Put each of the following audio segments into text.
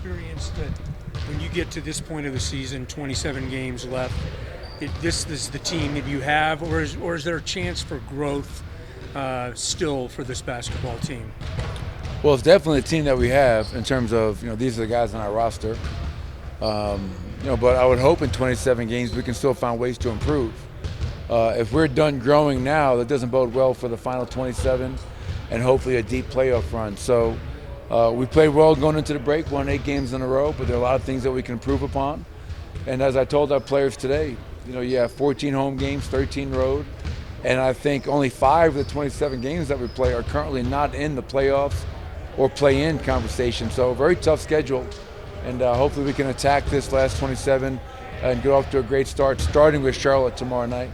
experience that when you get to this point of the season, 27 games left, this is the team that you have, or is there a chance for growth still for this basketball team? Well, it's definitely a team that we have in terms of, these are the guys on our roster. But I would hope in 27 games we can still find ways to improve. If we're done growing now, that doesn't bode well for the final 27 and hopefully a deep playoff run. So we played well going into the break, won 8 games in a row, but there are a lot of things that we can improve upon. And as I told our players today, you have 14 home games, 13 road, and I think only 5 of the 27 games that we play are currently not in the playoffs or play-in conversation. So a very tough schedule, and hopefully we can attack this last 27 and get off to a great start, starting with Charlotte tomorrow night.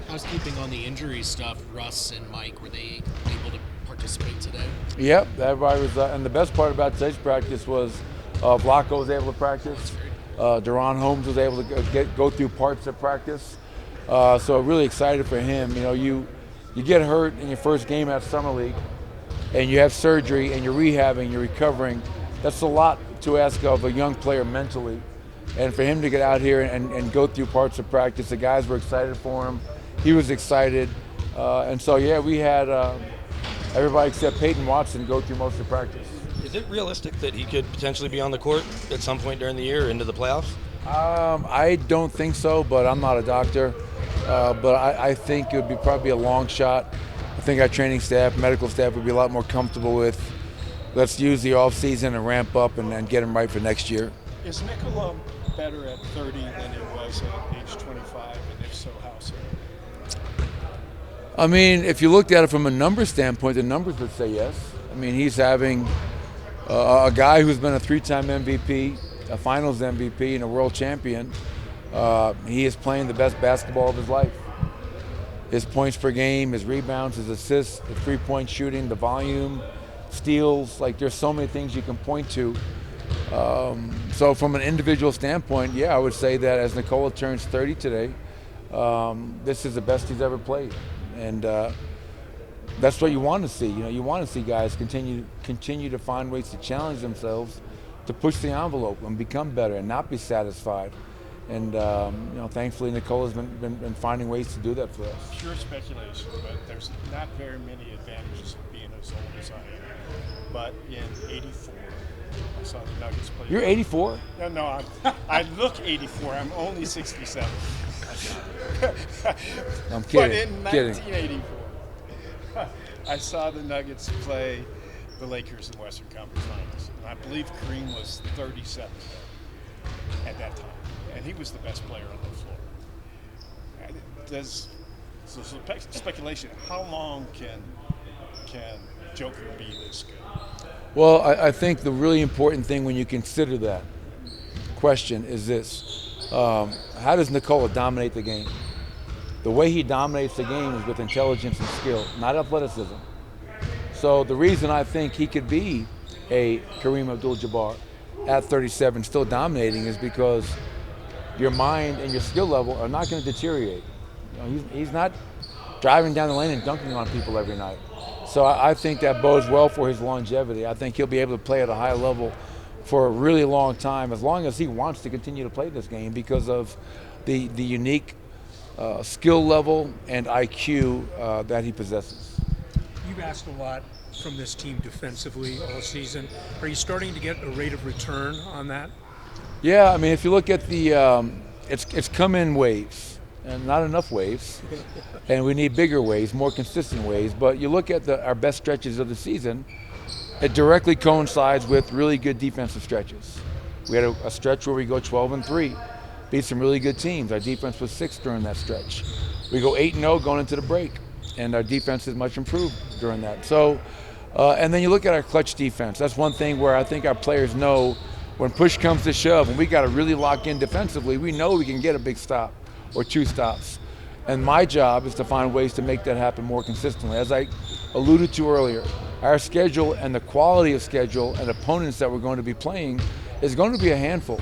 Housekeeping on the injury stuff, Russ and Mike, were they able to participate today? Yep, everybody was, and the best part about today's practice was Vlaco was able to practice. Deron Holmes was able to go through parts of practice. So really excited for him. You get hurt in your first game at Summer League, and you have surgery, and you're rehabbing, you're recovering. That's a lot to ask of a young player mentally. And for him to get out here and go through parts of practice, the guys were excited for him. He was excited. And so, we had everybody except Peyton Watson go through most of practice. Is it realistic that he could potentially be on the court at some point during the year into the playoffs? I don't think so, but I'm not a doctor. But I think it would be probably a long shot. I think our training staff, medical staff would be a lot more comfortable with, let's use the off season and ramp up and get him right for next year. Is Nikola better at 30 than he was at age 25, and if so, how so? I mean, if you looked at it from a numbers standpoint, the numbers would say yes. I mean, he's having a guy who's been a 3-time MVP, a finals MVP, and a world champion. He is playing the best basketball of his life. His points per game, his rebounds, his assists, the three-point shooting, the volume, steals, there's so many things you can point to. So from an individual standpoint, I would say that as Nikola turns 30 today, this is the best he's ever played. And that's what you want to see. You want to see guys continue to find ways to challenge themselves, to push the envelope and become better and not be satisfied. And thankfully Nicola's been finding ways to do that for us. Pure speculation, but there's not very many advantages of being as old as I am. But in '84, I saw the Nuggets play. You're 84? No, I look 84. I'm only 67. I'm kidding. But in 1984, I saw the Nuggets play the Lakers in Western Conference Finals, and I believe Kareem was 37 at that time, and he was the best player on the floor. So speculation: how long can Joker be this good? Well, I think the really important thing when you consider that question is this. How does Nikola dominate the game? The way he dominates the game is with intelligence and skill, not athleticism. So the reason I think he could be a Kareem Abdul-Jabbar at 37 still dominating is because your mind and your skill level are not going to deteriorate. He's not driving down the lane and dunking on people every night. So I think that bodes well for his longevity. I think he'll be able to play at a high level for a really long time, as long as he wants to continue to play this game because of the unique skill level and IQ that he possesses. You've asked a lot from this team defensively all season. Are you starting to get a rate of return on that? Yeah, I mean, if you look at the, it's come in waves. And not enough waves, and we need bigger waves, more consistent waves. But you look at our best stretches of the season, it directly coincides with really good defensive stretches. We had a stretch where we go 12-3, beat some really good teams. Our defense was 6th during that stretch. We go 8-0 going into the break, and our defense is much improved during that. So, and then you look at our clutch defense. That's one thing where I think our players know when push comes to shove, and we got to really lock in defensively, we know we can get a big stop or 2 stops. And my job is to find ways to make that happen more consistently. As I alluded to earlier, our schedule and the quality of schedule and opponents that we're going to be playing is going to be a handful.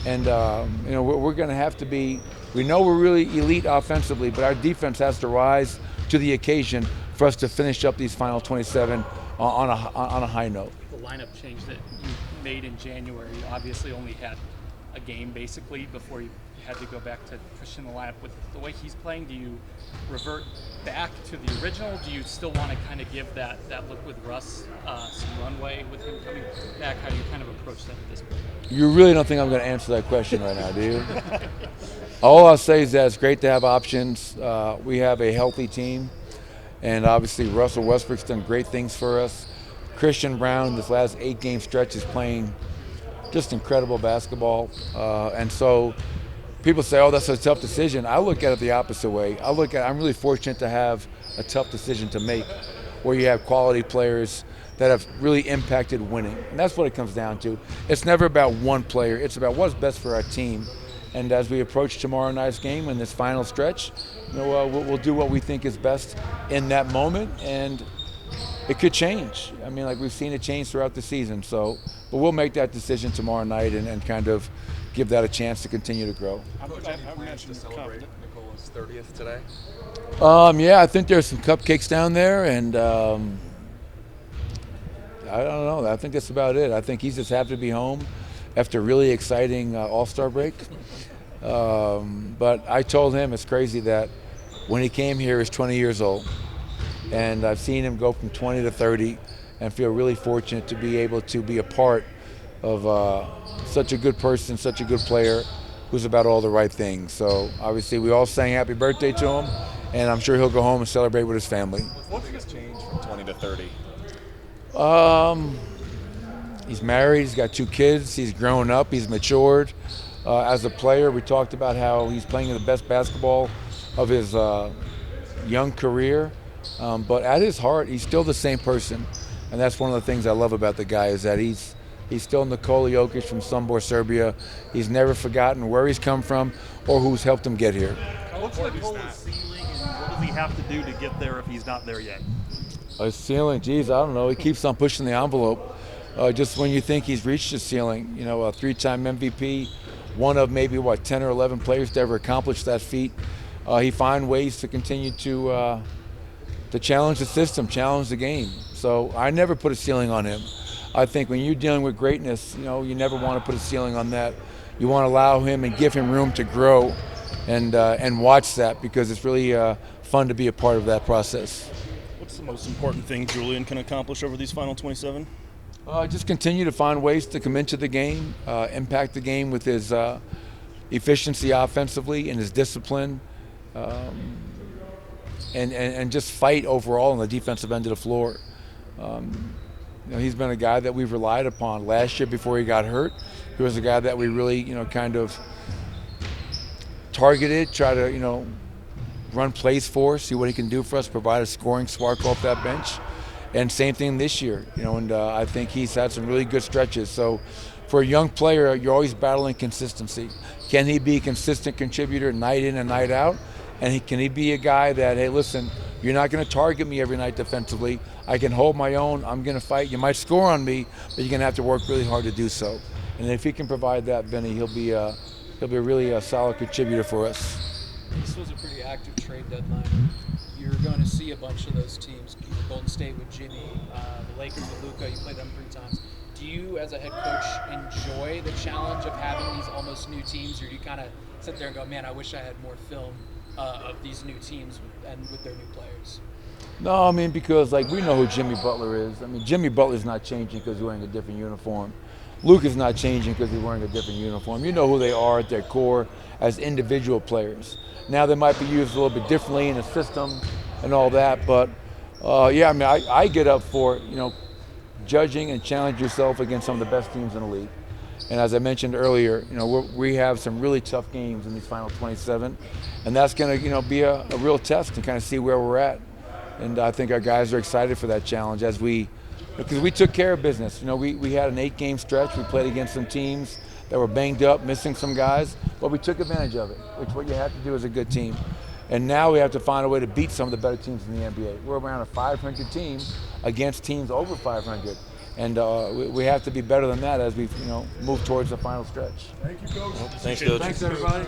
And we're going to have to be, we know we're really elite offensively, but our defense has to rise to the occasion for us to finish up these final 27 on a high note. The lineup change that you made in January, you obviously only had a game basically before you had to go back to pushing the lineup. With the way he's playing, do you revert back to the original? Do you still want to kind of give that look with Russ some runway with him coming back? How do you kind of approach that at this point? You really don't think I'm going to answer that question right now, do you? All I'll say is that it's great to have options. We have a healthy team, and obviously Russell Westbrook's done great things for us. Christian Brown, this last 8-game stretch, is playing just incredible basketball. And so people say, oh, that's a tough decision. I look at it the opposite way. I'm really fortunate to have a tough decision to make where you have quality players that have really impacted winning. And that's what it comes down to. It's never about one player. It's about what's best for our team. And as we approach tomorrow night's game in this final stretch, we'll do what we think is best in that moment. And it could change. I mean, like we've seen it change throughout the season. So, but we'll make that decision tomorrow night and kind of give that a chance to continue to grow. Coach, any plans to celebrate Nikola's 30th today? Yeah, I think there's some cupcakes down there, and I don't know. I think that's about it. I think he's just happy to be home after a really exciting All-Star break. But I told him it's crazy that when he came here, he was 20 years old. And I've seen him go from 20 to 30 and feel really fortunate to be able to be a part of such a good person, such a good player who's about all the right things. So obviously we all sang happy birthday to him, and I'm sure he'll go home and celebrate with his family. What's the biggest change from 20 to 30? He's married, he's got 2 kids, he's grown up, he's matured. As a player, we talked about how he's playing the best basketball of his young career. But at his heart, he's still the same person. And that's one of the things I love about the guy is that he's still Nikola Jokic from Sombor, Serbia. He's never forgotten where he's come from or who's helped him get here. What's Nikola's ceiling, and what does he have to do to get there if he's not there yet? His ceiling, geez, I don't know. He keeps on pushing the envelope. Just when you think he's reached his ceiling, a 3-time MVP, one of maybe, 10 or 11 players to ever accomplish that feat. He finds ways to continue to challenge the system, challenge the game. So I never put a ceiling on him. I think when you're dealing with greatness, you never want to put a ceiling on that. You want to allow him and give him room to grow and watch that, because it's really fun to be a part of that process. What's the most important thing Julian can accomplish over these final 27? Just continue to find ways to come into the game, impact the game with his efficiency offensively and his discipline, and just fight overall on the defensive end of the floor. He's been a guy that we've relied upon. Last year before he got hurt, he was a guy that we really, kind of targeted, try to, run plays for us, see what he can do for us, provide a scoring spark off that bench. And same thing this year, and I think he's had some really good stretches. So for a young player, you're always battling consistency. Can he be a consistent contributor night in and night out? And can he be a guy that, hey, listen, you're not going to target me every night defensively. I can hold my own. I'm going to fight. You might score on me, but you're going to have to work really hard to do so. And if he can provide that, Benny, he'll be a really solid contributor for us. This was a pretty active trade deadline. You're going to see a bunch of those teams. Golden State with Jimmy, the Lakers with Luka. You played them 3 times. Do you, as a head coach, enjoy the challenge of having these almost new teams, or do you kind of sit there and go, man, I wish I had more film of these new teams and with their new players? No, I mean, because we know who Jimmy Butler is. I mean, Jimmy Butler's not changing because he's wearing a different uniform. Luka's not changing because he's wearing a different uniform. You know who they are at their core as individual players. Now they might be used a little bit differently in the system and all that, but I get up for judging and challenge yourself against some of the best teams in the league. And as I mentioned earlier, we have some really tough games in these final 27, and that's going to be a real test to kind of see where we're at. And I think our guys are excited for that challenge because we took care of business. We had an 8-game stretch. We played against some teams that were banged up, missing some guys, but we took advantage of it, which is what you have to do as a good team. And now we have to find a way to beat some of the better teams in the NBA. We're around a 500 team against teams over 500. And we have to be better than that as we move towards the final stretch. Thank you, Coach. Thanks, Coach. Thanks, everybody.